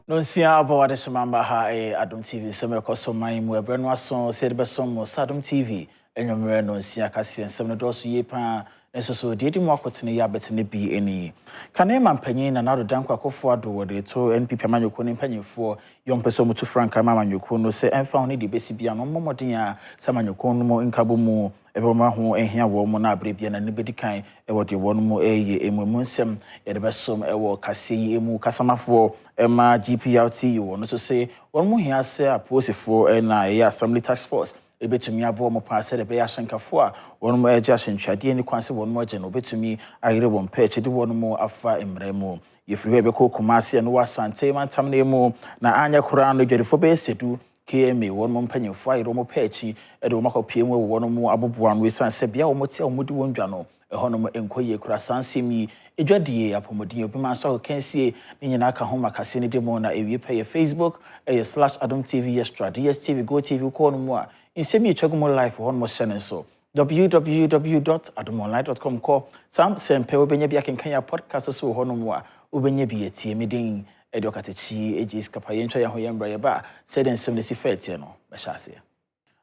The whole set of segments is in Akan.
No sia about the Samamba ha Adom TV summer cosomai mu ebreno aso se de besom Adom TV enyomere no sia kase nsem no doso ye pa enso so de mu akotene ya betene bi eni kane mampanyin na nado danko akofo ado wode to NPP amanyoko ne mpanyefo yom peso mutu franka amanyoko no se emfa ho ne de besi bia no momoden a samanyoko no mo nkabo mu eboma ho ehia wo mo na abrebia na ne bedikan e wode wo no mo eye emumu nsem ye de besom e wo kase yi emu kasamafo ema GPRT wo no so se wo mo hia se aposifo na ye assembly task force ebetumi abo mo pa se de be ya hyenkafo a won mo eje ahyenhwade ni kwanse won mo je no betumi ayire won pa eche de won mo afa emremu yefiri be ko kumase no wasante mantam na emu na anya kura no dwerefo be sedu KMA won mo mpanyefo ayire mo pa echi e de wo makopie mu won mo aboboa no esan se bia wo mo tie wo di won dwa no ehono mo enkoye kura sansemi edwadie apomodin obi man so kensie ni nyina ka ho makase ni de mo na ewie pa ye Facebook /Adom TV extra DSTV Go TV ko no mo a insemi chegumo live on mo channel so www.AdomOnline.com ko sam sempe obenya bia kenkan ya podcast so ho no mo a obenya bi etie medin ediokatechi ejis kapaye ntwa ya ho yembra ye ba said ensem ne sifete no be hyase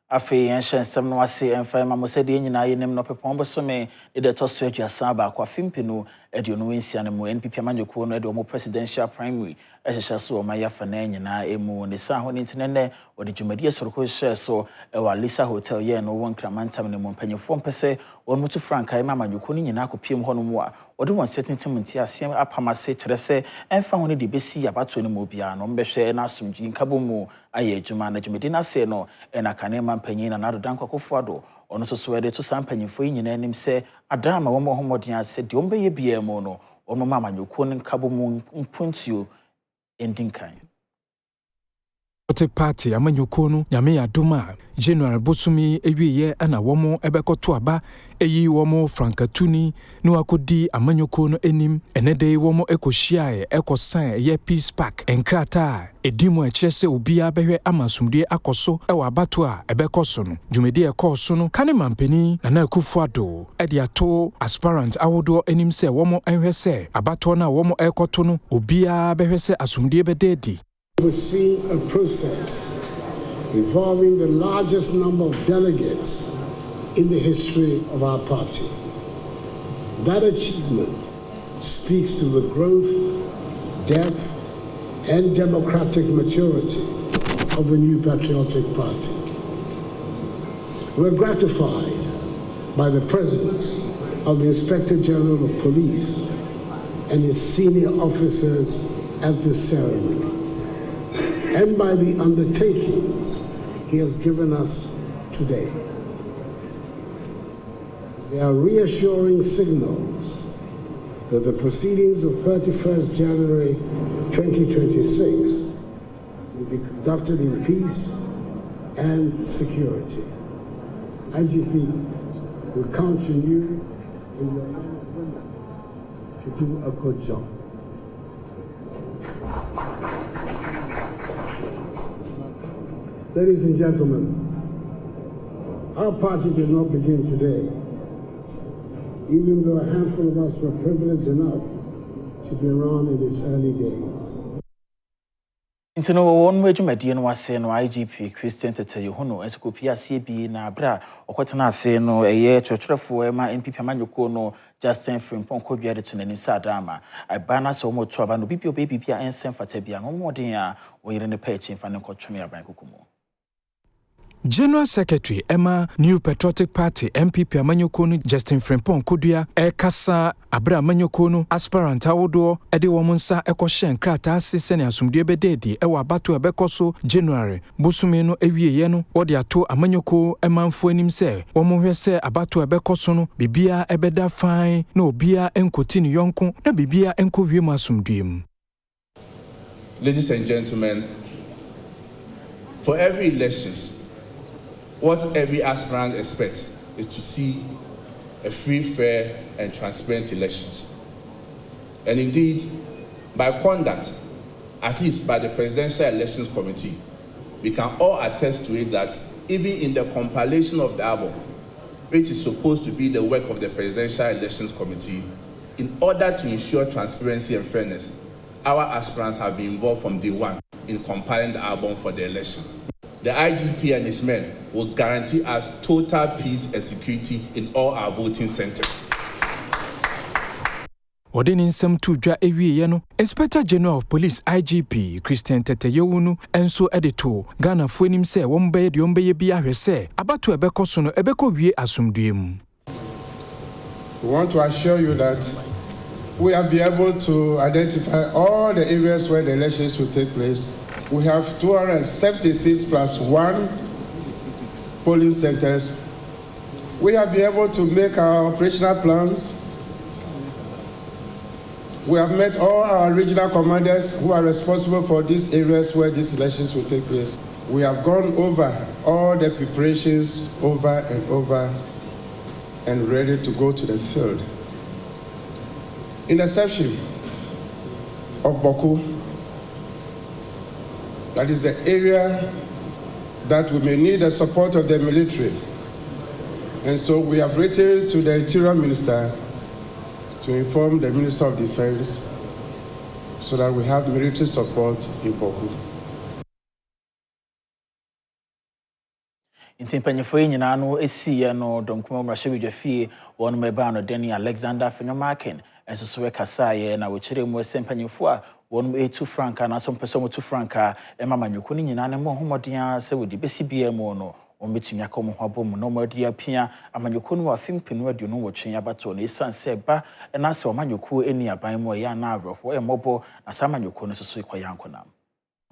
afi ensem sem no ase emfa ma mo said nyina ye nem no pepon bo so me de toso aduasa ba kwa fimpinu ediono wensia ne mo NPP amanyoko no edo mo presidential primary ehehya so ma ya fa na nyina emu ne sa ho ne ntinene odi dwumadi esoroko hye so ewa Lisa Hotel ye no won kramantam ne mo mpanyefo mpese won mutu franka ma amanyoko ni nyina akopiem ho no mo a odi won setintim nti asem apamase kire se emfa ho ne de besi abato ne mo bia no mbehwe na asomdwi nkabo mu aye adwuma na dwumadi na se no na kanema mpanyin na nado danko akofo ado ono so so ede to sampanyefo nyina anim se adama wo mo homodin ase de ombeye bia mu no ono ma amanyoko ne nkabo mu mpuntuo endinkan Party amanyoko no nyame Adom January bosumi ewiye ana womo ebekoto aba eyi womo frankatuni no akodi amanyoko no enim enede womo ekohia ekosan ye peace park enkrata edimu echese obia behwe amasumdie akoso ewa abato a ebekoso no dwumedi ekoso no kane mampeni na akufo ado ede ato aspirant awodo enim se womo enhwe se abato na womo ekoto no obia behwe se asumdie bededi. We're seeing a process involving the largest number of delegates in the history of our party. That achievement speaks to the growth, depth, and democratic maturity of the new patriotic party. We're gratified by the presence of the Inspector General of Police and his senior officers at this ceremony, and by the undertakings he has given us today. They are reassuring signals that the proceedings of 31st January 2026 will be conducted in peace and security. IGP, we count on you and your men and women to do a good job. Ladies and gentlemen, our party did not begin today, even though a handful of us were privileged enough to be around in its early days. Intino won dwumadi no wase no IGP Christian Tete Yehono encyclopedia CB na abra okwetena ase no eye twetwerefo ma NPP amanyoko no Justin Frimpong ko biade to nanim sadama abana so mo to aba no bibio bibia ensem fata bia no modern a oyire ne pa echi fa ne kotweme aban kokumo. General Secretary Emma New Patriotic Party MPP amanyoko no Justin Frimpong kodua kasa abra amanyoko no aspirant awodo ede wo monsa ekohye nkrata asese ne asumdue bededi ewa abato ebekoso January bosumi no ewieye no wode ato amanyoko emanfo anim se wo monhwe se abato ebekoso no bibia ebeda fan na obia enkoti ne yonko na bibia enkowie mu asumdue mu. Ladies and gentlemen, for every elections, what every aspirant expects is to see a free, fair, and transparent elections. And indeed, by conduct, at least by the Presidential Elections Committee, we can all attest to it that even in the compilation of the album, which is supposed to be the work of the Presidential Elections Committee, in order to ensure transparency and fairness, our aspirants have been involved from day one in compiling the album for the election. The IGP and his men will guarantee us total peace and security in all our voting centers. Wodeni nsem to dwa ewie no Inspector General of Police IGP Christian Teteyewunu enso edito Ghana fo enim se wombe de ombeye bi ahwese abato ebeko so no ebeko wie asomduem. We want to assure you that we have been able to identify all the areas where the elections will take place. We have 276 plus 1 polling centers. We have been able to make our operational plans. We have met all our regional commanders who are responsible for these areas where these elections will take place. We have gone over all the preparations over and over and ready to go to the field. In the section of Boku, that is the area that we may need the support of the military. And so we have written to the Interior Minister to inform the Minister of Defense so that we have military support in Boku. Intimpanyefo nyina no esiye no domkuma mrahye fie wonu meba no Deni Alexander Fenyomaken enso so wekasaye na wochire mu esempanyefo a wonu etu franka na so mpeso mu 2 franka emamanyuko ni nyina ne mo homodia se wodi besi bia mu no ometumi akomo hwabom no modia pia amanyuko no afimpinu aduonu wotwen abato no esanse ba na se omanyuko eni aban mu ya na abrofo emobo na samanyuko no so ikoyankonam.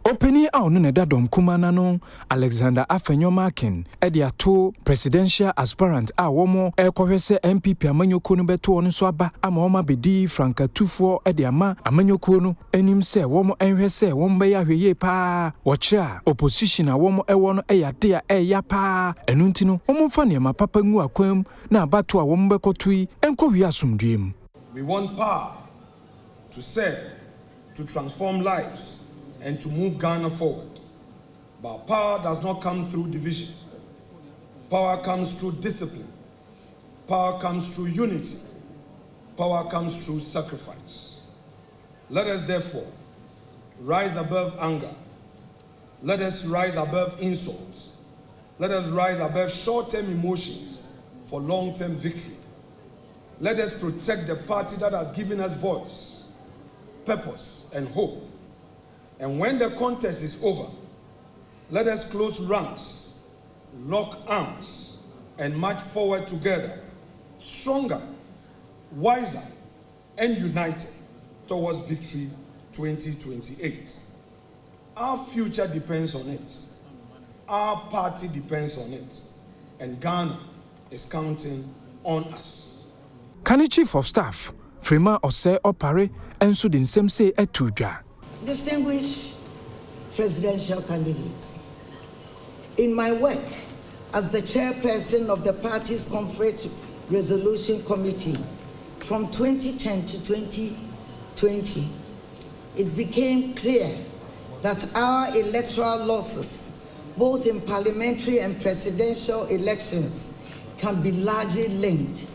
Openi a onu ne dadom kumana no Alexander Afenyomaken ediato presidential aspirant a womo ekohwese MPP amanyoko no beto ono so aba ama woma bedi franka tufo ediama amanyoko no enim se womo enhwese womba ya hweye pa wochira opposition a womo ewo no eyade a eya pa enunti no womo fa ne ma papa ngu akwam na abato a womba kotui enkowi asomduem. We want power to serve, to transform lives and to move Ghana forward. But power does not come through division. Power comes through discipline. Power comes through unity. Power comes through sacrifice. Let us therefore rise above anger. Let us rise above insults. Let us rise above short-term emotions for long-term victory. Let us protect the party that has given us voice, purpose, and hope. And when the contest is over, let us close ranks, lock arms, and march forward together, stronger, wiser, and united towards victory 2028. Our future depends on it. Our party depends on it. And Ghana is counting on us. Kani Chief of Staff, Frima Ose Opare, enso din semse etudwa. Distinguished presidential candidates, in my work as the chairperson of the party's conflict resolution committee from 2010 to 2020, it became clear that our electoral losses, both in parliamentary and presidential elections, can be largely linked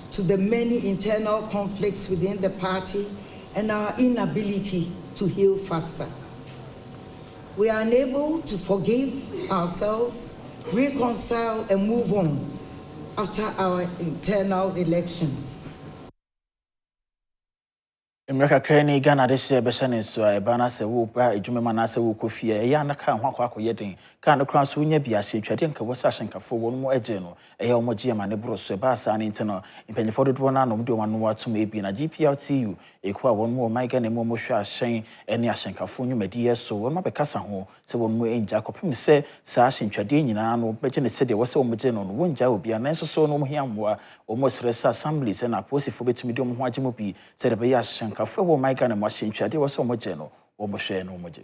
to the many internal conflicts within the party and our inability to heal faster. We are unable to forgive ourselves, reconcile, and move on after our internal elections. America Crane Ghana this year Beshane so Ebana se wo bra ejumema na se wo kofie ya na ka ho akoyeden ka no kran so nya bia hye twade nka wosa hyenkafo won mo eje no eya omo gie ma ne bro so ba sa ne ntino impanyefo dodo na no mde wano watom ebi na GPLTU ekwa won mo my Ghana mo mo hwe ahyen ene ahyenkafo nwumadi yeso won ma bekasa ho se won mo enja kopim se sa hyenkwade nyina no beje ne se de wo se omo je no wonja obi na enso so no mo hiamwa omo stress assembly se na posifo betumi de omo ho agemo bi se de be ya hyenkafo wo my Ghana mo hyenkwade wo se omo je no omo hwe no omo je.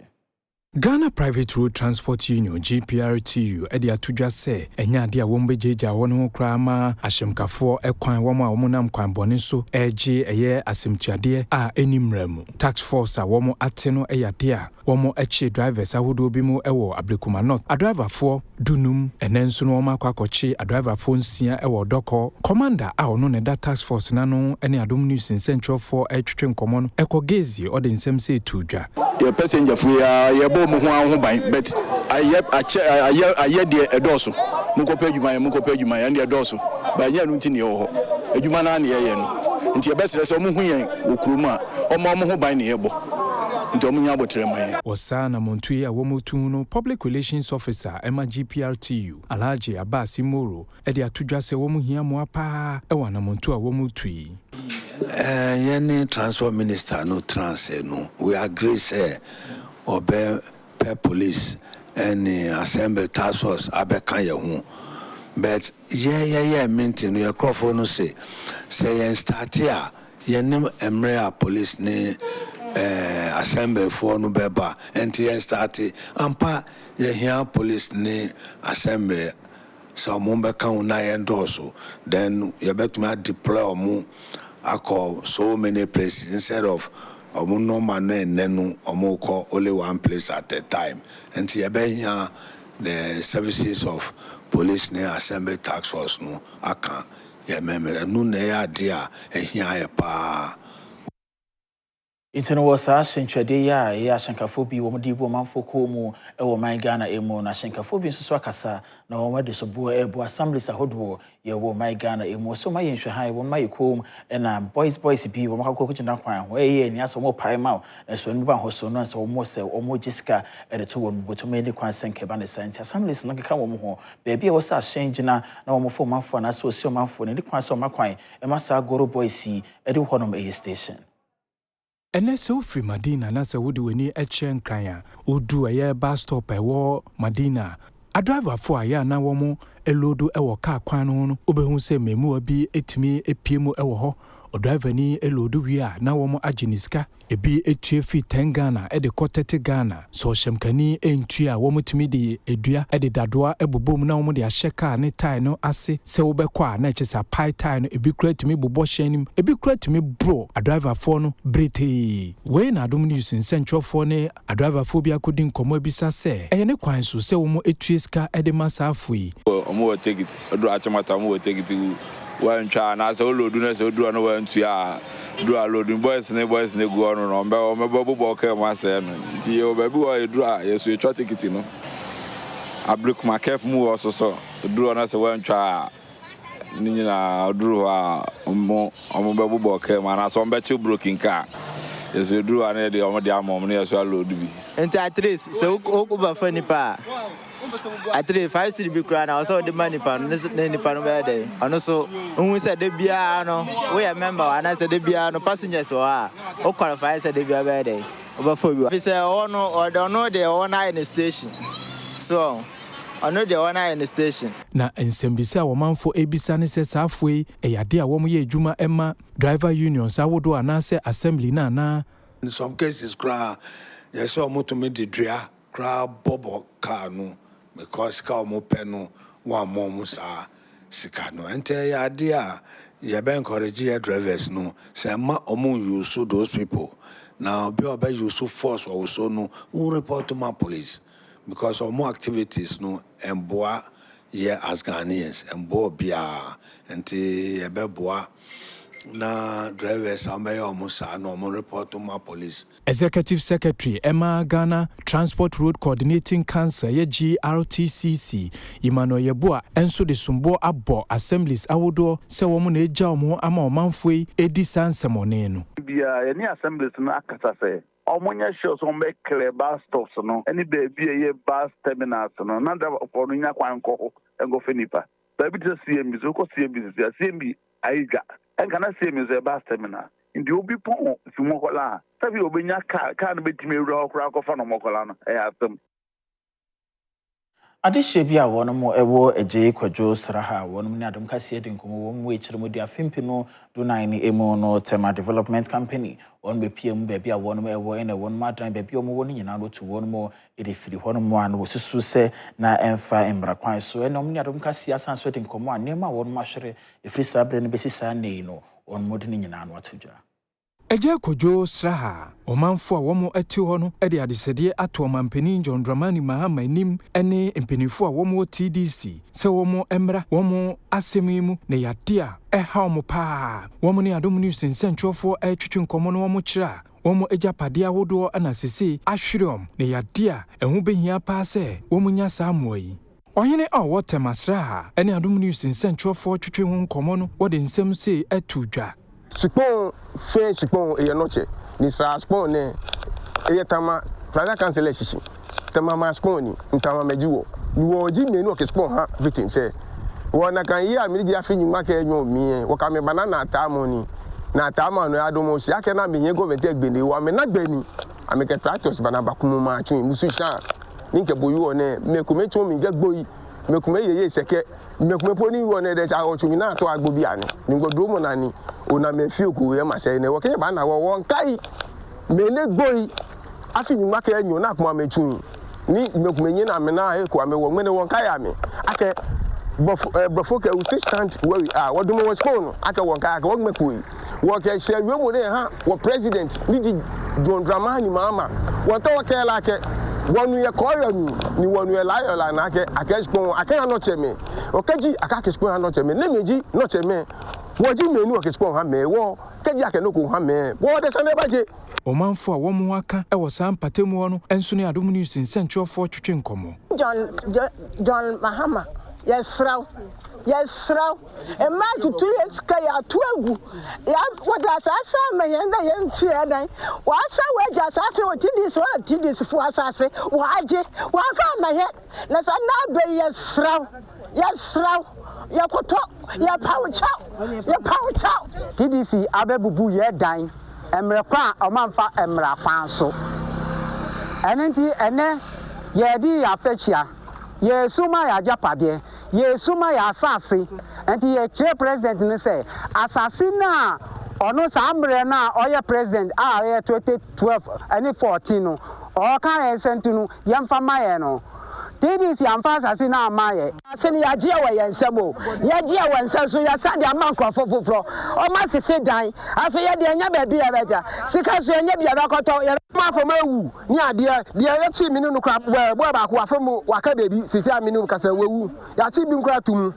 Ghana Private Road Transport Union GPRTU edi atudwa se enya ade a wombejeja won ho krama ahyemkafo ekwan wom a womunam kwan bone so eje eye asemtuade a enimramu tax force a wom ate no eyade a wom echi drivers ahodo bi mu ewo Ablekuma North adriverfo dunum enenso no wom akwakochi adriverfo nsia ewo doko commander a ono ne da tax force nano ene Adom News Central for etwetwe nkomo no ekogezi ode nsem se tudwa your passenger for your mo ho ban but aye de edoso mukopa adwuma ya de edoso ba nya no ntini ho adwuma na na ye no nti e besere se omo hu yen okurum a omo ho ban ne yebo nti omo nya abotre man Osana Montui a womotu no public relations officer Emma GPRTU Alhaji Abasi Moro e de atudwa se womu hia mo apa e wana Montu a womotui Yeni transport minister no trans no we agree say obe per police and assemble task force abekan ye ho but yeah maintain your crofo no say yen start here yenim emre police ne assemble for no beba and yen start ampa ye here police ne assemble so mo bekan na yen doso then you betuma deploy mo akọ so many places instead of no man nenu call only one place at a time and here the services of police near assembly task force no aka ya member no na ya dia ehia pa Itino was a century ya shankafobi womdibo manfoko mu ewo man Ghana emu na shankafobi nso akasa na womade so bo ebo assemblies ahodo ye wo man Ghana emu so mayen hwe wo mayikom na boys bi wo makako kina kwan ho eye ni aso mo pai ma na so ni ba ho so no so mo se omo jiska e to wo botomo ni kwan senke ba ne santi assemblies no keka wo mo ho be bia wo sa hyenjina na wo mo fo manfo na so osio manfo ni kwan so makwan e masa goro boys e de honom e station. Ene se ofri Madina na se wodi weni eche nkran a odu eye bus stop ewo Madina a driver for aya na womo elodo ewo car kwan no obehu se memu abi etimi epiemu ewo ho o driver ni elodo wi a na womo aginiska ebi etue fi 10 Ghana e de 30 Ghana so hyemkani entu a womo timi de edua e de dadoa ebobom na womo de ahye car ne tie no ase se wo bekwa na echesa pai tie no ebi kura timi bobo hyenim ebi kura timi bro a driver for no brete we na Adom News Central for ne a driver for bi akodi nkomo ebisa se eye ne kwan so se womo etue ska e de masa afui omo take it odo achemata omo take it when try na say load na say odu no wan tu a do a loading boys ne go no me bobo ke ma say no ti o baby o edu a yeso e twa ticket no Ablekuma kef mu so do na say wan twa ni na odu a omo bobo ke ma na so be chi broken car yeso edu a na de omo de amom na yeso load bi enti at least so o ba fa ni pa at least 5 city be cry now so the money pan ni pan be there ono so who said the bia no we a member and I said the bia no passengers o qualify said the bia be there over for you say ono or don't know the owner in the station so I know the owner in the station na ensembisa wo manfo ebisa ne se safoi eyade a wo mo ye adwuma ema driver unions awodo anase assembly na in some cases cry yes so mo to me the dria cry bobo car no because ka mo peno one more musa sika no ente ya dia ya be encourage drivers no say ma omo use those people now be obe use force or so no we report to my police because of more activities no emboa here as Ghanaians embo bia ente ya be boa na drivers ambaye omusa no mo report to my police. Executive Secretary Emma Ghana Transport Road Coordinating Council ye GRTCC Imano Yeboa enso de sumbo abo assemblies awodo se wo mo na eja omo ama omanfoi edi sansemone no bia ye ni assemblies na akata se omonya show so make clear bus stops no any baby ye bus terminals no na da for no nya kwan ko engo fenipa baby to CMB so ko CMB aiga and can I say me bus terminal in the obi pon fi mokola sabi obenya car no betimi ro kra ko fa no mokola no e atem Adehye bi a wono mo ewo eje kwadwo sraha wono ne Adom kase de nkomo wo mo echire mo dia fimpino do nine ni emu no tema development company on be pm be bia wono mo ewo ene wono madan be bia mo wono nyina no to wono mo edefiri hono mo an wo susu se na emfa embrakwan so ene omni Adom kase asanso de nkomo an nema wono mahwere efiri sabre ne besisa nei no on mo de nyina no atodwa Eje kojo sraha omanfo a womo ati ho no e de adesede ato omampani John Dramani Mahama nim ene mpanifo a womo TDC se womo emra womo asemimu ne yadea ha omo pa womo ne Adom News nsentwofo twetwe nkomo no womo kira womo ejapade ahodo ana sese ahwerem ne yadea ehu behia pa se womo nya saamoi Ohene a wotemasra ene Adom News nsentwofo twetwe ho nkomo no wode nsem se atudwa Sipon fe sipon e noche ni sa spon ne e tama prada cancel shishi tama ma spon ni ntama mejiwo ni wo ji me no ke spon ha victim say wona kan yi amiri afi nyuma ke enyo mi wo ka me banana atamo ni na atamo no Adom si ake na me nye government egbele wa me na gbani ameke tractors bana bakumu ma tun musu sha ni ke boyu one me ko me tun mi gegboyi me ko me yeye seke me ko me poni wona de cha o tun na to agbobi ani ni godo mo na ni ona me fi oku ye ma se ne wo ke ba na wo won kai me le gboi afi nyuma ke enyo na kuma me tun ni me ko me nyi na me na e ko ame wo ngene won kai ame ake before ke we stand where we are what do we respond ake won kai ake wo me ko wo ke se we mo ne ha wo president ni di John Dramani Mahama wo to wo ke la ke wonu ye koyo ni wonu ye layo la na ke akespon akanya no cheme okaji akakespon no cheme ne meji no cheme woji menu akespon ha me wo kaji akenoko ha me wo de sane baje omanfo a womo aka e wo sam patemu no enso ne Adom News nsentwofo twetwe nkomo John Mahama yesraw e ma tutu eska ya tuagu ya wada sasa ma yenda yentu edan wa sa waja sasa o tidis fu asase wa aje wa ka ma he na sa na be yesraw ya koto ya paucha TDC abebubu ye dan emre kwa omanfa emra kwan so enenti ene ye di afechia ye suma ya japade ye suma ya asase enti ye che president ni say asase na ono sambre na oye president a ye 2012 ani 14 no o kan esentinu yemfa maye no TDC amfa asase na amaye aseni ya je wa yensemo ya je wa nsenso ya sande amanko fofofro o ma sese dan afi ye de nya ba bia beja sika so nya bia bakoto ya ma fo mawu ni ade de ya chi minu no kwa bo ba ko afemu waka bebi sese aminu kasa wewu ya chi bi nkwa tum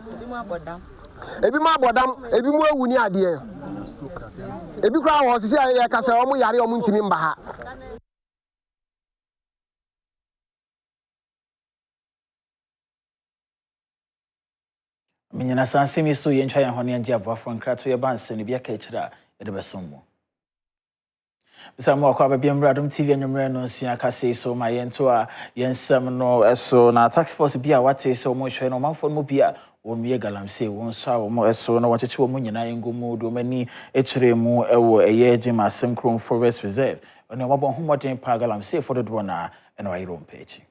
ebi ma bodam ebi mu ewu ni ade ebi kwa ho sese ya kasa o mu yare o mu ntimi mba ha Minyana sansemi so ye ntwa ye hone anje aboafo nkrato ye banse ne bia ka ekira ye de besommo Bisamo akwa babia mra Adom TV anwumre no nsia ka sei so ma ye nto a ye nsem no eso na tax force bia wate so mo hwe no manfo no bia won ye galamse won so a wo eso no wacheche wo nyina ye ngomu do mani ekire mu ewo eye agima Semkron Forest Reserve ono mabon homoden pa galamse for do na eno ayiro mpechi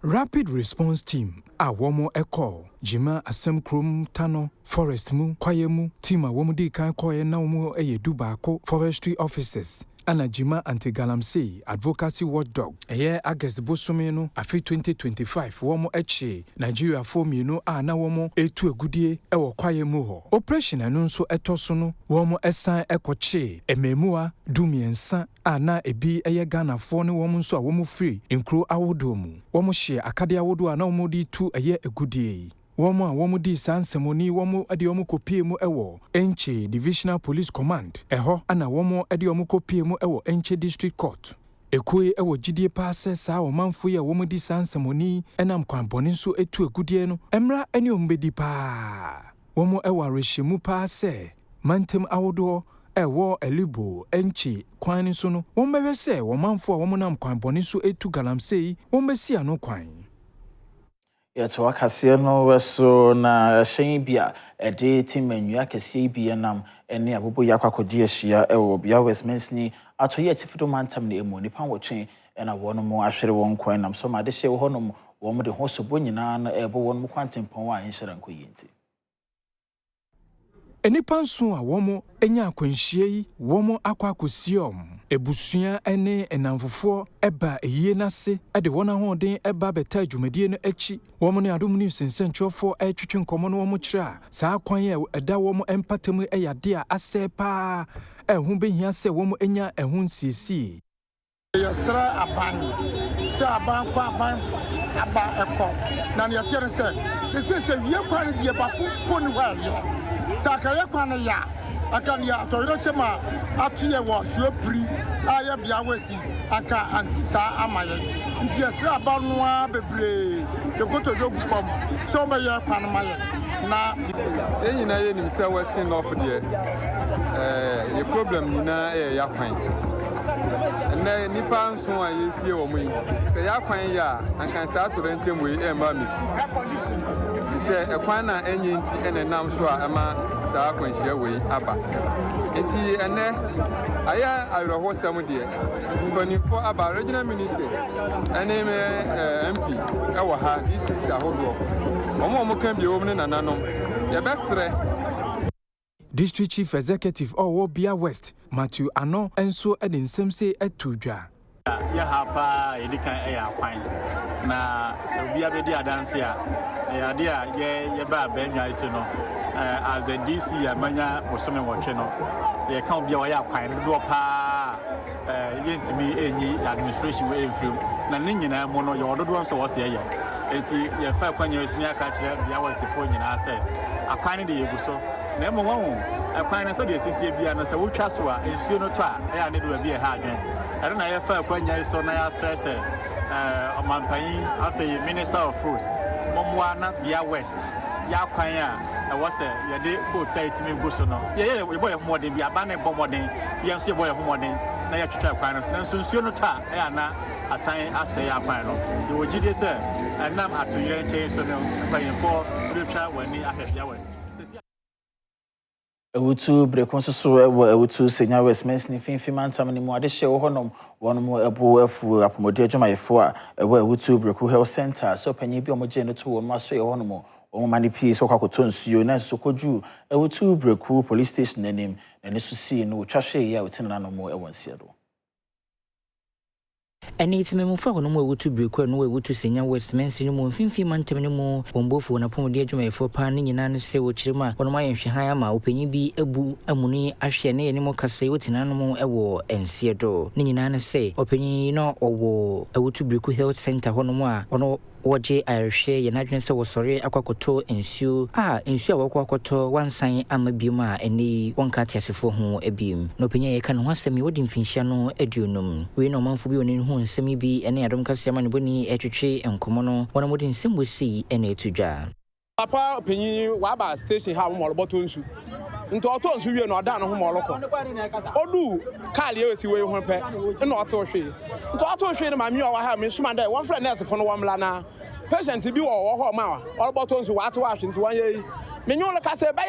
Rapid Response Team a womo eko jima Semkron Tano Forest mu kwayemu team a womo di kan koye na womo eye dubaako forestry officers ana jima anti-galamsey advocacy watchdog eye August bosome no afi 2025 womo eche Nigeria fomienu a na womo etu agudie ewo kwayemu ho operation anu nso etoso no womo esan ekoche ememua dumiensa ana ebi eye Ghana fo ne womo nso a womo free nkro awodo mu womo hye akade awodo a na womo di tu eye agudie womo a womo di sansemoni womo ade womo kopie mu ewo Enche Divisional Police Command eho ana womo ade womo kopie mu ewo Enche District Court ekue ewo gidie paase saa omanfo ye womo di sansemoni enam kwanboni nso etu agudie no emra ene ombedi pa womo ewo rehyimu paase mantem awodo ewo elibo Enche kwan nso no wombehwe se womanfo a womo nam kwanboni nso etu galamsey wombesi ano kwan Yeto akase no weso na hyen bia ede timanua kase bia nam ene abobo yakwakodie hia ewo bia Westminster atoye tifido mantam na emu nipa wotwe ena wono mo ahwere won kwan nam so ma de hye wo honom wɔn de ho so bo nyinaa no ɛbɔ wɔn mu kwantempɔn a ɛnhyɛra nkɔ yinti enipa nso a wɔn enya akwanhyia yi wɔn akɔ akɔsiom ebusua ene enamfofo eba eyie nase de wɔn ahoden eba beta adwumadie no akyi wɔn ne Adom News nsɛnkyerɛfo atwitwe nkɔmɔ no wɔn kyerɛ a saa kwan a ɛda wɔn empatam ɛyade a asɛ paa ɛho behia sɛ wɔn enya ɛho nsiesie yɛsrɛ aban sɛ aban kɔ aban aba ɛkɔ na ne yɛteɛ sɛ wie kwan die ba po ne hɔ ayɛ Sakaya Kwanaya, Akania, Toyotema, Atia was your pre, Aya Biawesi, Aka and Sisa Amaya. Yes, Abanua Bebre, the go to look from Somaya Panamaya. Now, in the Western North, the problem in Yapan. And then Nippon Swan is here, we say Yapan ya, and can start to rent him with Emma Miss. Say a kwana enyi and a nam so ama saa kwanhia we aba enti ene aya ayroho sam de mpanifo aba regional minister ene me MP ewo ha this is ahodo omo kan bi omne nananom ye besre District Chief Executive Owo Bia West Matthew Ano enso ede nsem se atudwa ya hapa edikan eya kwan na so bia be di adanse a ya de a ye ba benwa iso no as the DC amanya bosome wotwe no so ye kan bia wa ya kwan do pa yentimi enyi administration we enfim na ne nyina mo no ye ododo so wo se ye enti ye fa kwan ye suni aka kire bia wa sefo nyina se akwan de ye guso na mo won akwan na so de sitie bia na se wotwa so a ensuo no to a ya ne do bia ha adwen I na yefa kwanya so na ya stress omanpanyi afei Minister of Roads momwa na Bia West ya kwan a was ye de hotel timi go so no ye boy homodin bia ba na bomodin ye nso ye boy homodin na ya twetwa kwan no so nsuo no ta ya na asan asɛ ya kwan no ye wogide sɛ nam atoyere nkyɛn so no kwanyefo retwa wani afɛ Bia West Ewutu brekonso so ewutu senior Westminster ni finfin mantam ni mu ade hye wo honom wonom ebo afu apomodi adwumayefo a ewo ewutu breku health center so panyi bi omoje no to wo maso ye honom wo mani pie so kwakoto nsuo na so koju ewutu breku police station nanim na ne so si no twahwe ya otinana no mo ewo nsia do Any it's me for no more to break no way to senior Westminster no more finfi mantem no more bombofo na pomodi adwumayefo pa ne nyina no se wo kirema wono ma yenhwe ma opanyi bi ebu amuni ahwe ne mo kase wotina no mo ewo ensie do ne nyina no se opanyi no owo ewutu breku health center hono mo a ono woje ayerhwe ye nadwen se wo sori akwakoto ensuo ensuo a wakwakoto wansan amabiuma eni wonka tiasefo ho ebim no penya ye ka no asemi wodi mfinhia no aduonum we no manfo bi oni ho nsemi bi ene adom kasema ne boni etwetwe enkomo no wona modi nsembo si ene etudwa papa penyi wa ba station ha mo loboto nsu nto oto nsu wie no oda no ho mo lokọ odu kale ye si we ho pe na oto hwe nto oto hwe ne ma mi o wa ha me suma dai one friend nurse fo no wamla na patient bi wo ho ma wa loboto nsu wa ate wa hwe nti wan ye menyo lo ka se be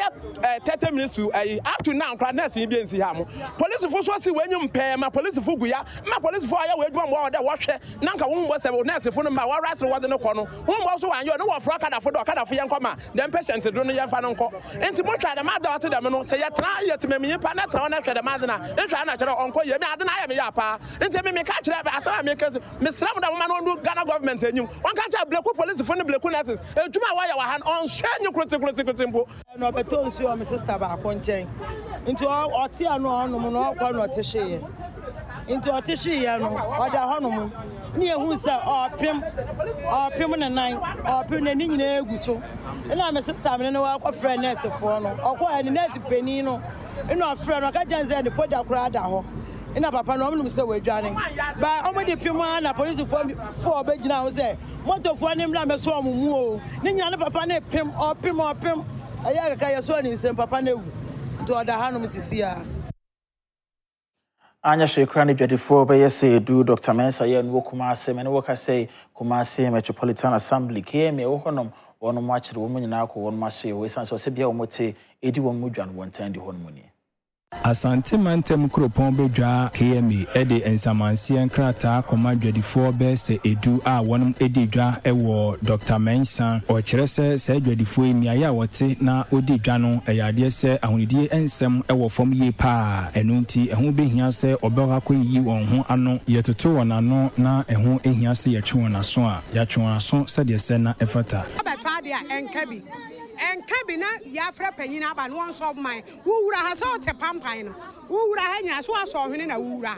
30 minutes to up to now kra nurse bi ensi ha mo police fo so si wenyum pe ma police fo guya ma police fo aya we adwuma mo da wo hwe na nka wo mbo se nurse fo no ma wa rasre wo de no kọ no wo mbo so wan yo no wo fro kada fo yen koma dem patient do no yen fa no nko enti mo twa da ma da wote dem no se ye tra ye te memye pa na tra na hwe da ma de na etwa na kire onko ye me ade na aya me ya pa enti me ka kire ba asama me kase me sram da mo ma no Ghana government enyum on ka kire bleku police fo no bleku nurses edwuma wa ya wa han on hwe nyukrote no beto nsi o me sister ba akonchen nti o ti anu onum no okwa no tehye nti o tehye no o da honum ni ehun se opim ne nan opim ne ni nyina eguso ina me sister me no wa kwa friend nurse fo no okwa ni nurse peni no ina friend no ka janze ne fo da kura da ho ina papa no omnum se wadwane ba omodi pima na police fo obegina ho se moto fo ni mla me so omumu o ni nyina ne papa ne pim opim aya ka yeso ni nsem papa na ewu to oda hanom sisia anya shekra ne bidefo be yese du Dr. Mensa ye no Kumase me no ka say Kumase Metropolitan Assembly KM wo honom wono mo akire wo nyina akọ wono maso ye we san so se bia wo mote edi wo mudwan won tan di honom ni Asante mantem kropon bedwa KMA ede ensamansie nkrata komadwadifo be se edu a wonum edidwa ewo Dr. Mensan o kyerese se adwadifo emiaye a wote na odidwa no eyade se ahonidie ensem ewo fom ye pa enunti eho behia se obeka koyi won ho ano yetoto wonano na eho ehia se yetwe wonaso a yatwe wonaso se de se na efata abetwa dia enkabi na yafra panyina aba no solve mine wura ha so te pampan no wura ha nya so aso hwene na wura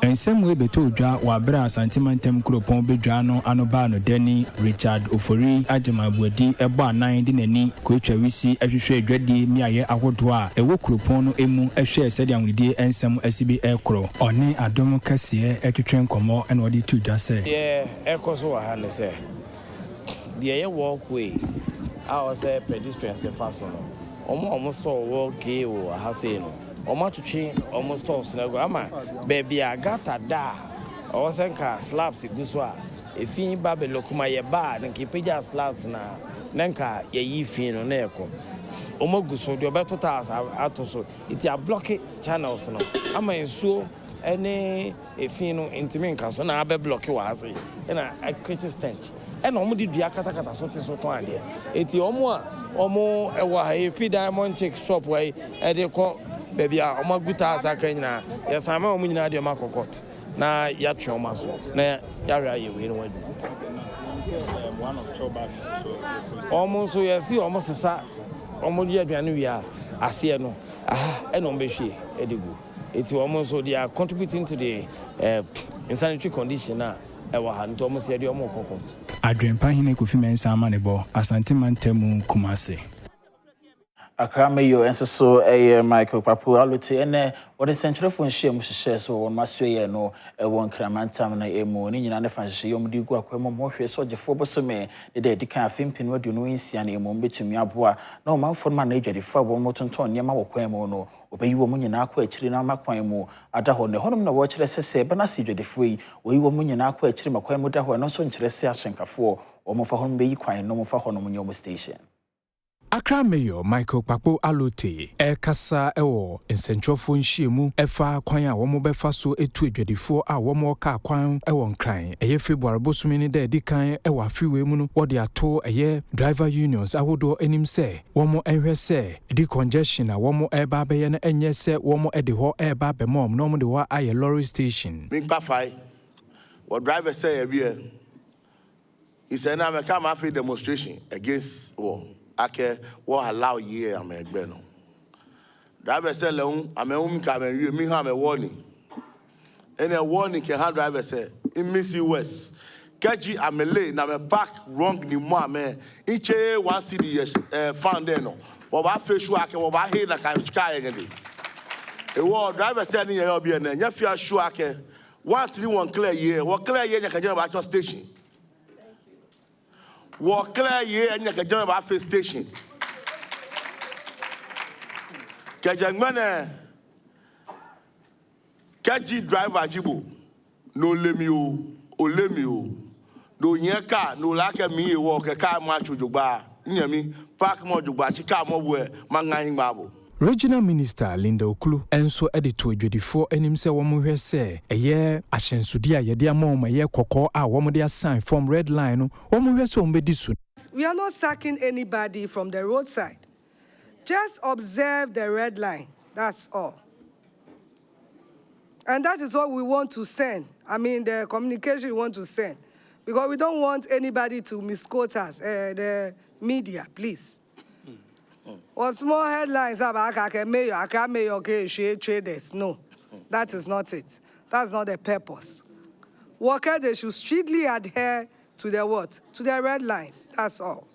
ensem we beto dwa wa bra santimantem kropon bedwa no anoba no Deni Richard Ofori agemabuadi ebo anan de nani koetwa wisi ahwehwe adwadie miaye ahodo a ewo kropon no emu ehwe sede anwudie ensem asibi ekro one Adom kase etwetwe nkomo ene odi tu dwa se ekoso wa ha ne se de ye walkway I was a pedestrian faso no almost walk gay or a house no almost train almost all snow ama baby I got a da or senka slaps guswa if in baby lokuma ye bad and keep ya slaps na nenka ye fin no neko omo guso de obeto tas atoso it ya block channels no ama ensuo ene efino intimin ka so na abe block wa ase na a create stench ena omo di dua katakata so te so ton ade eti omo ewa e feed diamond chick shop wa e de ko baby a omo guta asaka nyina ya sama omo nyina de makokot na ya twe omo so na ya ria ye we no wadu one of choba so omo so ya si omo sesa omo di aduane wi a ase no ena omo be hwe e de go it's almost so they are contributing to the insanitary condition now. Almost the Adrempa hine Kofi Mensah amanebo Asante mantemu Kumase. Akrameyo enso Michael Papu alote ene what is central for share muhye so won maswe no won kramantam na emu ni nyina ne fa hye yom di gu akwemo mohwe so gefo bosome de de kan afimpin wadu no nsia na emu betumi aboa na o manfo ma na edwadefo abo motonton niam awokwemo no obayi wo munyina akọ akiri na makwan mu ada ho ne honom na wo kire sese bana si dwadefo yi oyi wo munyina akọ akiri makwan mu da ho no so nkire se ahyenkafo o mo fa honom beyi kwan no mo fa honom nyomo station. Accra Mayor Michael Papo Alote kasa ewo nsentwofo nhyiemu efa kwan a womo befa so etu adwadifo a womo ka kwan ewo nkran eye February bosumi ni de dikan ewo afiwe mu no wode ato eye driver unions ahodo enim se womo enhwe se decongestion a womo eba be ye na enye se womo ede ho eba be mom no mo de wa aye lorry station mi pa fai what driver say e bia he say na me come after demonstration against war ake wo allow year am egbe no driver say lehun am ka me mi ha me warning any warning can hand driver say in Missy West kaji amele na me park wrong ni mo ame iche 1 city found there no wo ba feshu ake wo ba he na ka chika yegede e wo driver say ni ye obi na nya fia shu ake 131 clear year wo clear year nya ka je ba station walk clear ye and you can about face station. Kajangmane Kaji driver Jibo no lemio o lemio no nyeka no like me walk a car march ujuba nyami park mo juba chika mo we mangan babo. Regional Minister Linda Okulu enso edito adwadifo enim se womo hwe se eye ahyensudi a yede amom eye kokko a womo de assign from red line no womo hwe se ombedi su. We are not sacking anybody from the roadside. Just observe the red line. That's all. And that is what we want to send. I mean, the communication we want to send. Because we don't want anybody to misquote us, the media, please. Or small headlines about traders. No, that is not it. That's not the purpose. Workers, they should strictly adhere to their what? To their red lines. That's all.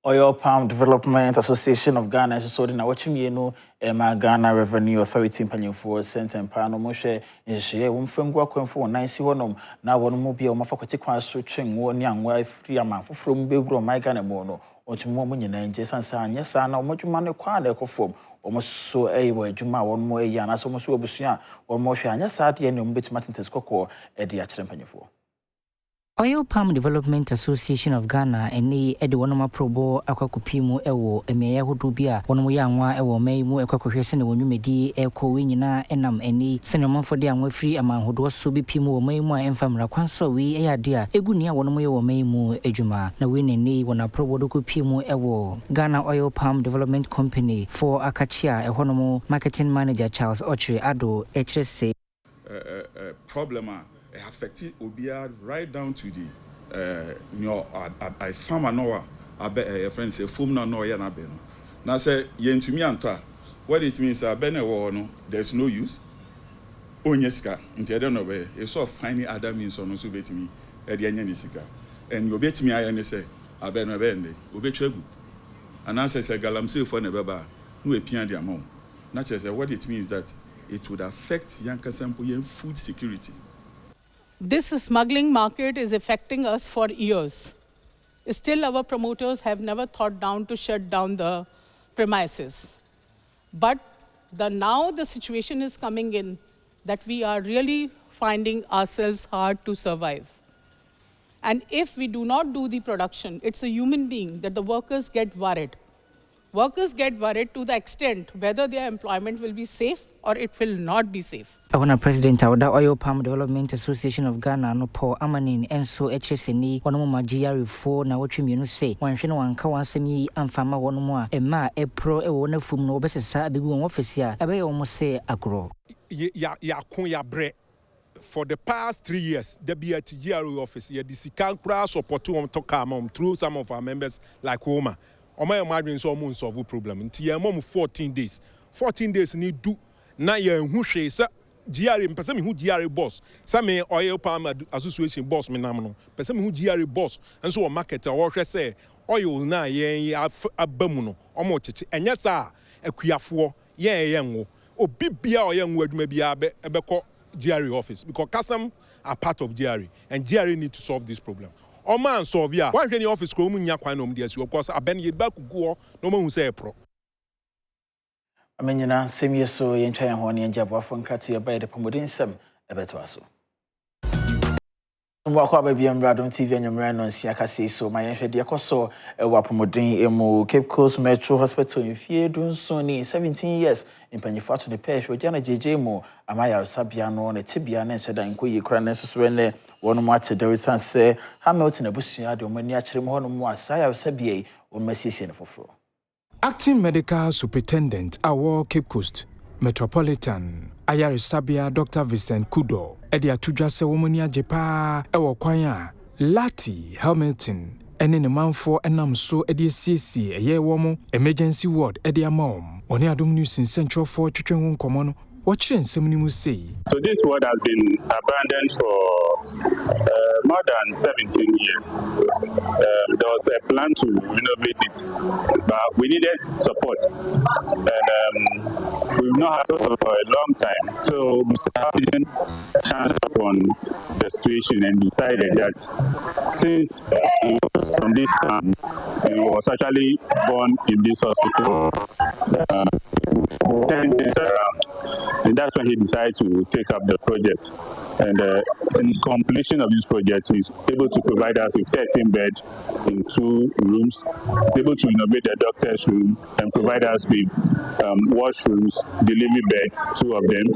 Oil Palm Development Association of Ghana is so na watching you know Ghana Revenue Authority for Center and Pano Moshe is she won from Guaquan for 90 one now one mobile mafakoti kwa switching one young wife free man from Bebro my Ghana mono or to Momun and Jason San yes I know much money quite echo form almost so a way Juma one more yan as almost Obusia or Moshe and yes I didn't bit Martin Tescoco at the Achempany for. Oil Palm Development Association of Ghana ene ede wonoma probo akwakupimu ewo emeya hodubia wonomo ya anwa ewo meimu ekwakohwese ne wonwumedi ekowe nyina enam ene senomafode anwa free amanhodo so bipimu wo meimu a emfamra kwanso wi eyade a eguni a wonomo ye wo meimu ejuma na we nene wona probo dokupimu ewo Ghana Oil Palm Development Company for Akachia ehonomo marketing manager Charles Ochre Ado HSC problem affected Obia right down to the I farm Noah a friend say foam no yana beno. Now say yen to me anta. What it means no there's no use. Onyeska into I don't know where a sort of finding other means on also bet me at the Yanisika. And you bet me I say abeno bende, obechegu. And answer say galamse for never no a pian the amount. Not just what it means that it would affect young Kasampuyan food security. This smuggling market is affecting us for years. Still, our promoters have never thought down to shut down the premises. But now the situation is coming in that we are really finding ourselves hard to survive. And if we do not do the production, it's a human being that the workers get worried. Workers get worried to the extent whether their employment will be safe or it will not be safe. Our President of the Oil Palm Development Association of Ghana, no Paul Amanin, and so HSNE, one more GR4, now what you say, one shino one kawasemi and farmer one more, a ma, a pro, a one from no better side, the one officer, I may almost say agro. Ya bre. For the past 3 years, the BITGR office, the Sikan crash or Portugal Tokam through some of our members like Homa. On my margin, so moon solve the problem. Until 14 days. 14 days need do. Now you who says GR person who GR boss. Some Oil Palm Association boss me namano. Person who GR boss. And so a marketer or say oil na ye a bemuno or more chichi. And yes, sir, a queer young or bibia or young word maybe a beko GR office because custom are part of GR and GR need to solve this problem. O man solve ya. Why any office ko munya kwan no mde of course aben ye ba kuguo no ma hu say pro. Amenyina semyeso yentwan ho ne njabwafo nkratu ye ba de pomodin sem ebeto aso. Mwa kwa baby Adom TV anyamra no nsia kase so ma yenhwede yakoso ewa pomodin emu Cape Coast Metro Hospital in Fiedunso ni 17 years impanyifo ato ne pehwe jana jeje mu amaya sabia no ne tibia na nhyeda nkoyi kura ne soso ne wono mu ate dewe sanse Hamilton abusua de omani akire mu hono mu asaya sabia omasisie ne foforo. Acting Medical Superintendent Awo Cape Coast Metropolitan Ayare Sabia Dr. Vincent Kudo Edia Tujase Womania Jepa Ewo Kwanya Lati Hamilton ene ne manfo enam so edi CC eye womo emergency ward edia mom oni Adom News in Central for twetwen won komo no watchire nsem ni mu sei. So this ward has been abandoned for more than 17 years. There was a plan to renovate it, but we needed support, and we've not had support for a long time. So Mr. Hamilton chanced upon the situation and decided that since he was from this town and he was actually born in this hospital, 10 days around, and that's when he decided to take up the project. And in completion of this project, he's able to provide us with 13 beds in 2 rooms. He's able to renovate the doctor's room and provide us with washrooms, delivery beds, 2 of them,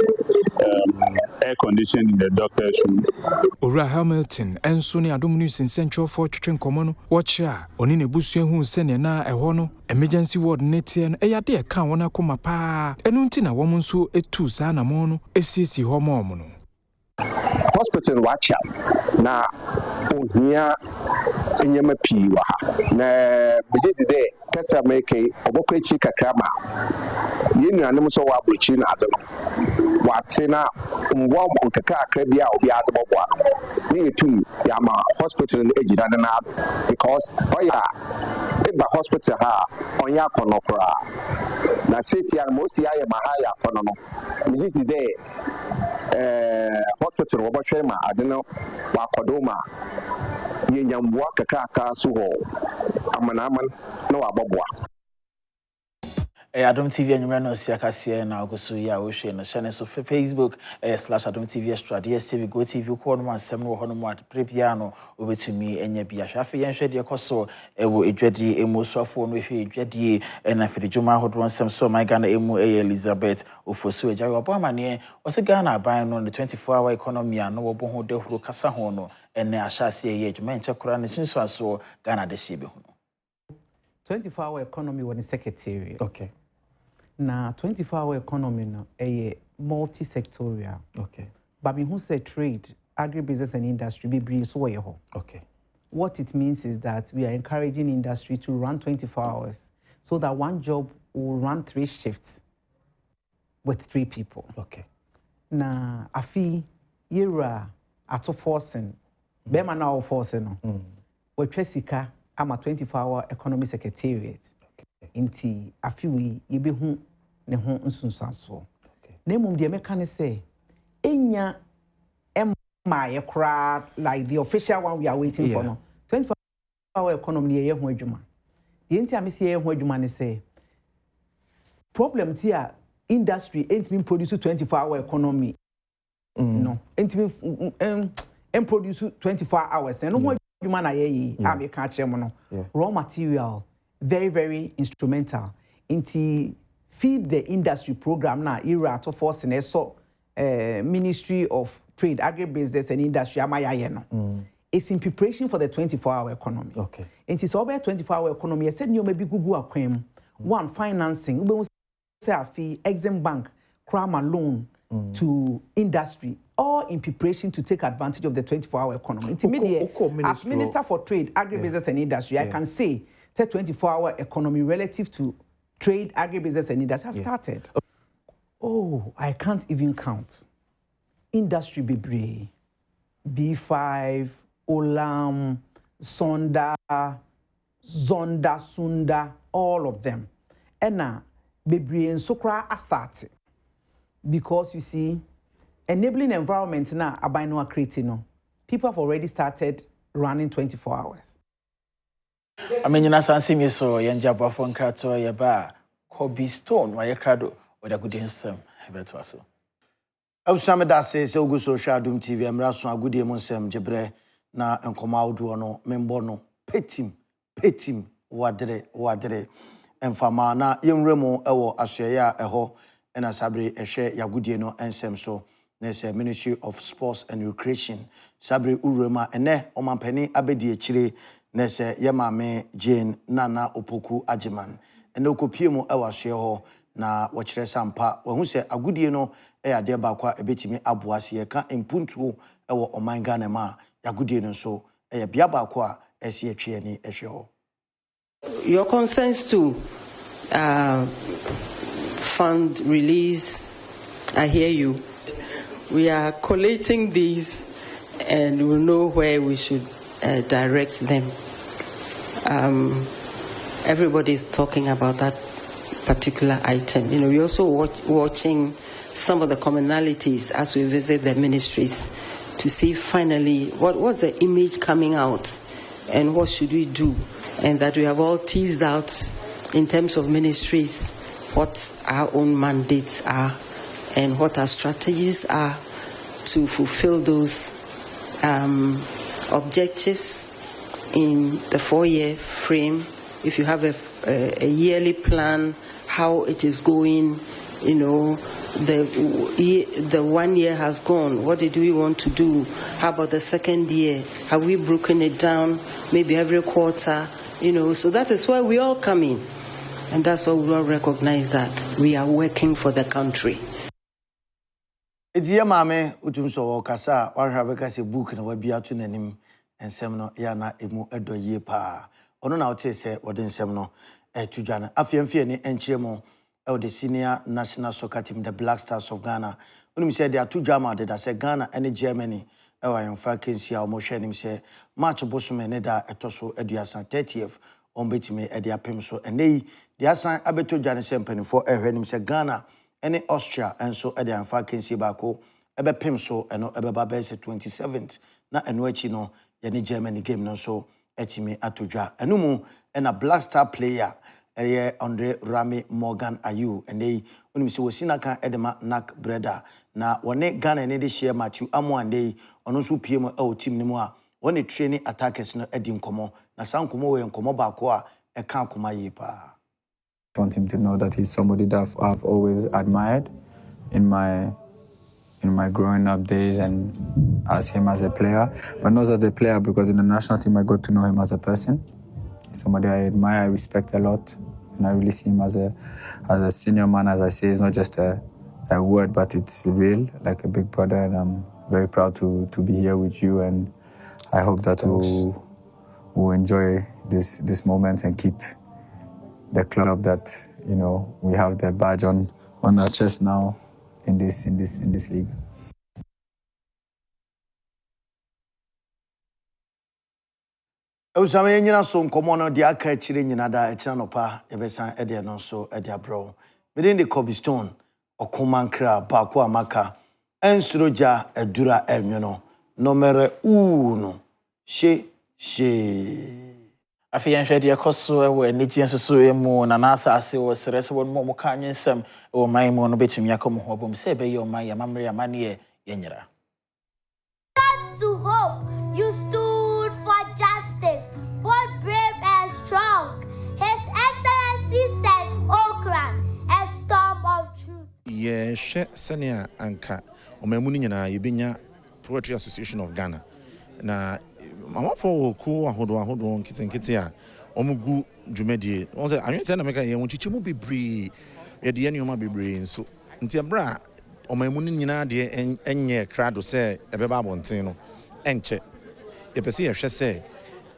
air conditioning in the doctor's room. Ora Hamilton and Sony Adom News in Central for Chichen Common, watch ya, Onine Busu who send na a hono, emergency ward netian, a yade account wana kuma pa, and untina woman so a 2 sana mono, a CC homomono. Hospital watch na ohia enyema pii wa ha na bejezi de kasa make obokwa chi kakrama yenu anem so wa brochi na ade no wate na ngwa nkaka akrabia obi azebobwa ne etum ya ma hospital no ejida na because oya eba hospital ha onya konokra na sesi ya mosi aye mahaya kono no bejezi de hospital wabashema adeno wakodoma yenyambwa kakaka suho amanaman no abobwa Adom TV enyumre no siakase na ogoso ya wo hwe no channel so Facebook /Adom TV Extra DSTV Go TV ko no mansem no ho no mo prepare no obetumi enya bia hwafe yen hwe de koso ewo edwadi emosofo no hwe edwadi na fidijuma hodo nsem so my Ghana emu Elizabeth ofosu eja wo amane ose Ghana aban no 24-hour economy no wo bo ho de huru kasa ho no ene ahyase ye edwuma nche kora ne sunsu so Ghana de hye be ho 24-hour economy was in secretariat. Okay. Now, 24-hour economy no a multi-sectorial. Okay. But who say trade, agribusiness and industry be brief so okay. What it means is that we are encouraging industry to run 24 hours so that one job will run 3 shifts with 3 people. Okay. Now, afi yera ato forcing, bema na forcing no. We tresika I'm a 24-hour economy secretariat. Inti afiwi yebehu ne ho nsunsanso. Na mum de meka ne say enya emma ye kra like the official one we are waiting for no. 24-hour economy ye ho adwuma. The inti amesi ye ho adwuma ne say problem ti a industry ain't been produce 24-hour economy. No. Ain't been produce 24 hours. And no raw material very, very instrumental into feed the industry program now era to force in so Ministry of Trade, Agribusiness and Industry it's in preparation for the 24-hour economy. Okay. And it's over 24-hour economy. I said you maybe Google aquam one financing we say a fee Exim Bank cram a loan to industry, all in preparation to take advantage of the 24-hour economy. As Minister for Trade, Agribusiness and Industry, I can say the 24-hour economy relative to trade, agribusiness and industry has started. Oh, I can't even count. Industry Bebre, B5, Olam, Sonda, Zonda, Sunda, all of them. And now, Bebre and Sokra are starting. Because you see, enabling environment now, abino are creating no. People have already started running 24 hours. I mean, you know, something so Yanja Buffon Krato, Yaba, Kobe Stone, why you crado, or the good insem, better so. Osameda says, Augusto Adom TV, I'm Rasso, a good demonsem, Jebre, na and come out no, membono, petim, wadre, and fama na young Remo, Asya, eho. And as Sabri share Yagudie no ensem so there's a Ministry of Sports and Recreation Sabri Urema ene omampeni abedi chire there's Yamame Jane Nana Opoku Ajiman and okopie mu ewahwe ho na wachire sampa wo hu se agudie no ade ba kwa ebetimi aboase ye ka impuntuo ewo oman Ghana ma Yagudie no so bia ba kwa esi atwe ani ehwe ho. Your concerns too fund release, I hear you. We are collating these and we'll know where we should direct them. Everybody is talking about that particular item. You know, we're also watching some of the commonalities as we visit the ministries to see finally what's the image coming out and what should we do, and that we have all teased out in terms of ministries what our own mandates are and what our strategies are to fulfill those objectives in the 4-year frame. If you have a yearly plan, how it is going, you know, the 1 year has gone. What did we want to do? How about the second year? Have we broken it down? Maybe every quarter, you know. So that is where we all come in. And that's why we all recognize that we are working for the country. It's your mame, Utumso, Kasa, or have a book and a bia to nanim and semino yana emu edo ye pa. Ono na ote se odin semino to Jana. Afianfiani and Chemo, the senior national soccer team, the Black Stars of Ghana. When said there are 2 drama that I said Ghana and Germany. I am fucking see our motion him say, March Bosumeneda etoso eduasa 30th. On betime edia pem so ene the asan abeto Jane sempani for ehwenim se Ghana ene Austria enso edia fa kensi bako ebe pem so eno ebe ba be se 27th na eno achi no ye ne Germany game no so etime atodwa eno mu ena Black Star player eye Andre Rami Morgan Ayu and they unim se wosina kan edema nak brother na wone Ghana ne de share Matthew Amo and they ono so piem e team ni mu a wone training attackers no edi nkomo na san nkomo we nkomo ba ko a e kan koma yi pa. I want him to know that he's somebody that I've always admired in my growing up days and as him as a player, but not as a player because in the national team I got to know him as a person. He's somebody I admire, I respect a lot, and I really see him as a senior man. As I say, it's not just a word, but it's real, like a big brother, and I'm very proud to be here with you, and I hope that we'll enjoy this moment and keep the club that, you know, we have the badge on our chest now in this league. Usame nyina so nkomo no dia aka chire nyina da echina no pa ebesan ede no so ede abro within the Congestion okomankra ba ko amaka ensuroja edura enwo no nomere no she afiyan hwede ekoso ewe nigi ensoso emu na nasa ase wo serese won mo ka nwensem o man mu no betumi akomo ho bom se be ye o man ya mamre amane ye yenyira. That's to hope. You stood for justice, both brave and strong. His Excellency sent Okra, a storm of truth. Ye she senia anka omamuni nyina yebenya Poetry Association of Ghana. Na mama for ku ahodo nkitenkite a omugu dwumadi won say anwen say na meka ye won chichimu bebre ye de enuma bebre nso nti abra omamuni nyina de enye krado say ebeba abonten no enche ye pese ye hwe say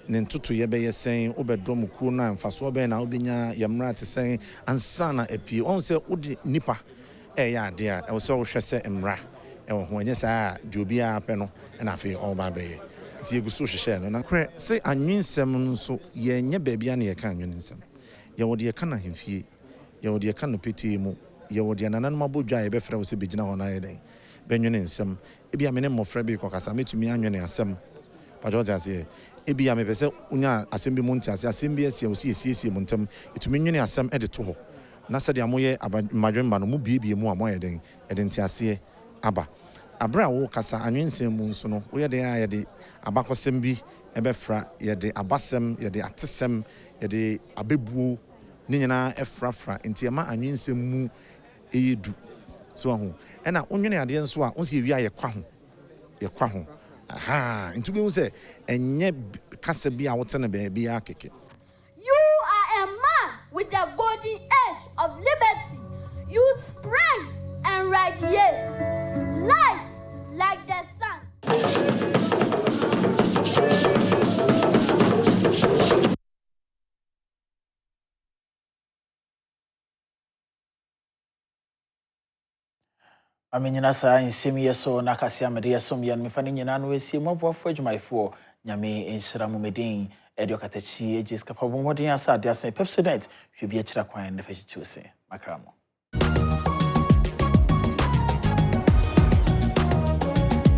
ne ntutu ye be ye sen obedom ku na mfaso be na obenya yemra te sen ansa na apie won say odi nipa ya de a wo say wo hwe say emra e wo ho anye saa de obi a pe no na afi oba be ye ti egu so hwehwe no na kre say anwinsem nso ye nye baabia na ye kan anwinsem ye wo de ye kan ahemfie ye wo de ye kan no pete mu ye wo de nanan mabodwa ye be frɛ wo se begina ho na ye den benwene nsem ebia me ne mmofra bi kokasa metumi anwene asem pa jo ase ebia me pese unya asem bi monti ase asem bi asie wo se esiesie montam etumi nwene asem e de to ho na sɛ de amoye amadwemba no mu biebie mu amoye den e de nti ase aba abra wo kasa anwensem mu nso no wo ye de ya de abakosem bi ebefra ye de abasem ye de atesem ye de abebuo ni nyina efrafra nti ema anwensem mu eyedu so ho ena onwene ade nso a onse ewia ye kwa ho aha nti bi hu se enye kasa bi a wote ne ba bia keke. You are a man with the golden edge of liberty. You sprang and radiate light like the sun. Amenyina sa nsemi yeso na kase amede yesom ye no fane nyina no esie mobofo adwumaifo nyame enhyira mu medin edio katachi ejiska pabomodin asa de asen pepsodent hwe bi akira kwan na fa chichuse makramo.